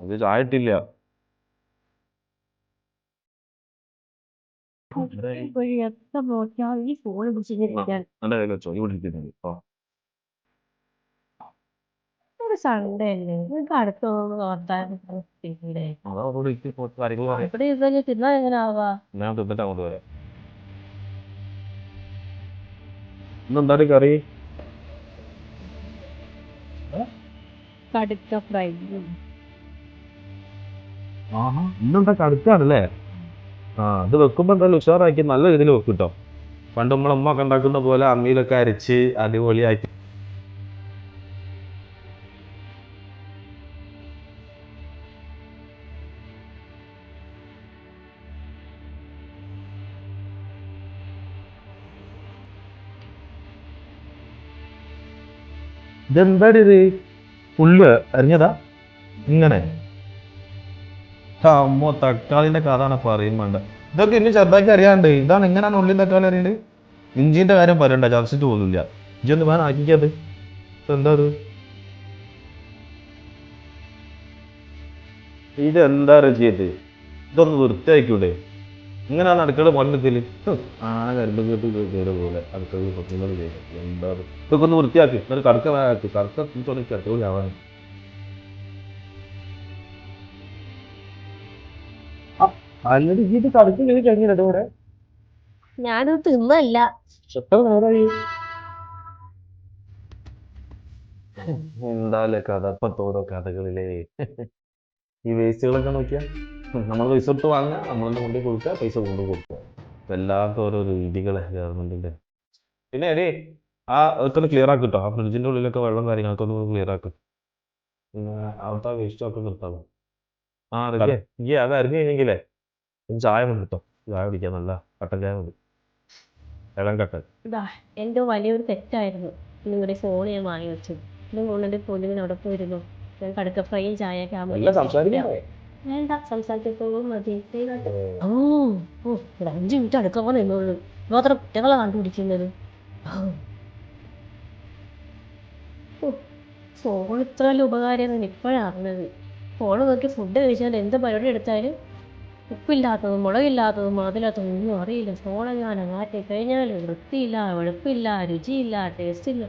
അത് ചായട്ടില്ല. എത്ര നോക്കിയാൽ ഈ ഫോൺ പിടിച്ചിരിക്കാൻ എന്റെ കയ്യിൽ വെച്ചോ, ഇവിടെ ഇരിക്കുന്നുണ്ട്. ഒരു സൺഡേ അല്ലേ, നിങ്ങൾക്ക് അടുത്ത് പോകുമ്പോൾ വർത്താനേ അതാ അവിടെ കാര്യങ്ങൾ പറയാം. ഇവിടെ ഇരുന്ന് തിന്നാ എങ്ങനെ ആവാ? ഞാൻ തിന്നിട്ട് അങ്ങോട്ട് വരാം. ഇന്നെന്താണ് കറി? കടുക്ക ഫ്രൈ. ഇന്നെന്താ കടുക്കാണല്ലേ? അത് വെക്കുമ്പോ എന്തായാലും ഉഷാറാക്കി നല്ല രീതിയിൽ വെക്കും കേട്ടോ. പണ്ട് നമ്മളെ ഉമ്മ ഒക്കെ ഉണ്ടാക്കുന്ന പോലെ അമ്മിയിലൊക്കെ അരച്ച് അടിപൊളിയാക്കി. ഇതെന്താടി ഇത്? പുല്ല് അരിഞ്ഞതാ ഇങ്ങനെ? അമ്മോ, തക്കാളിന്റെ കഥാണ് പറയും വേണ്ട. ഇതൊക്കെ ഇനി ചെറുതാക്കി അറിയാണ്ട്. ഇതാണ് എങ്ങനെയാണ് ഉള്ളിൽ തക്കാളി അറിയണ്ട്. ഇഞ്ചിന്റെ കാര്യം പറയണ്ട, ചതച്ചിട്ട് പോകുന്നില്ല. ഇഞ്ചി ഒന്ന് വേണം ആക്കിക്കത്. എന്താ അത്? ഇതെന്താ റജിയത്? ഇതൊന്ന് വൃത്തിയാക്കൂടെ? ഇങ്ങനെയാണ് അടുക്കള പണിത്തില്. കരുമ്പ് കേട്ട് കയറി പോലെ അടുക്കള എന്താ ഇതൊക്കെ ഒന്ന് വൃത്തിയാക്കി എന്നിട്ട് കടക്ക ആക്കി കടക്ക അടിപൊളിയാവാൻ. അല്ലടി ഇത് കടക്ക് കയറി കഴിഞ്ഞിട്ട് ഇവിടെ ഞാനത് തിന്നല്ല. എത്ര നേരമായി? എന്താല്ലേ കഥ, ഇപ്പത്തെ ഓരോ കഥകളിലേ. ഈ വേസ്റ്റുകളൊക്കെ നോക്കിയാ നമ്മൾ പൈസ കൊടുത്ത് വാങ്ങുക, നമ്മളെന്നെ കൊണ്ടുപോയി കൊടുക്കുക, പൈസ കൊണ്ട് കൊടുക്കുക. വല്ലാത്ത ഓരോ രീതികളെ ഗവൺമെന്റിന്റെ. പിന്നെ എടേ, അതൊക്കെ ഒന്ന് ക്ലിയർ ആക്കി കിട്ടോ. ആ ഫ്രിഡ്ജിന്റെ ഉള്ളിലൊക്കെ വെള്ളം കാര്യങ്ങളൊക്കെ ഒന്ന് ക്ലിയർ ആക്കും. പിന്നെ അവിടുത്തെ വേസ്റ്റൊക്കെ നിർത്താവും. ഈ അത് അറിഞ്ഞു കഴിഞ്ഞെങ്കിലേ ചായ മതി കേട്ടോ. ചായ കുടിക്കാൻ നല്ല കട്ടൻ ചായ മതി, ഇളം കട്ടൻ. എന്റെ വലിയൊരു തെറ്റായിരുന്നു നിങ്ങളുടെ ഫോൺ ഞാൻ വാങ്ങി വെച്ചത്. ഇത് കൊണ്ടിട്ട് പൊന്നുവിന് അവിടെ പോയിരുന്നു. ഞാൻ കടുക്ക ഫ്രൈയും ചായയൊക്കെ വേണ്ട സംസാരിച്ചപ്പോൾ മതി. ഓ ഓ 5 മിനിറ്റ് അടുക്കള നിന്നുള്ളൂ. മാത്രം കുറ്റങ്ങളെ കണ്ടുപിടിക്കുന്നത്. ഫോൺ ഇത്ര ഉപകാരം ഇപ്പോഴാണ് അറിഞ്ഞത്. ഫോൺ നോക്കി ഫുഡ് കഴിച്ചാൽ എന്ത് പരിപാടി എടുത്താലും ഉപ്പില്ലാത്തതും മുളകില്ലാത്തതും അതില്ലാത്തതും ഒന്നും അറിയില്ല. ഫോണെങ്ങാനും മാറ്റി കഴിഞ്ഞാൽ വൃത്തിയില്ല, വെളുപ്പില്ല, രുചിയില്ല, ടേസ്റ്റ് ഇല്ല.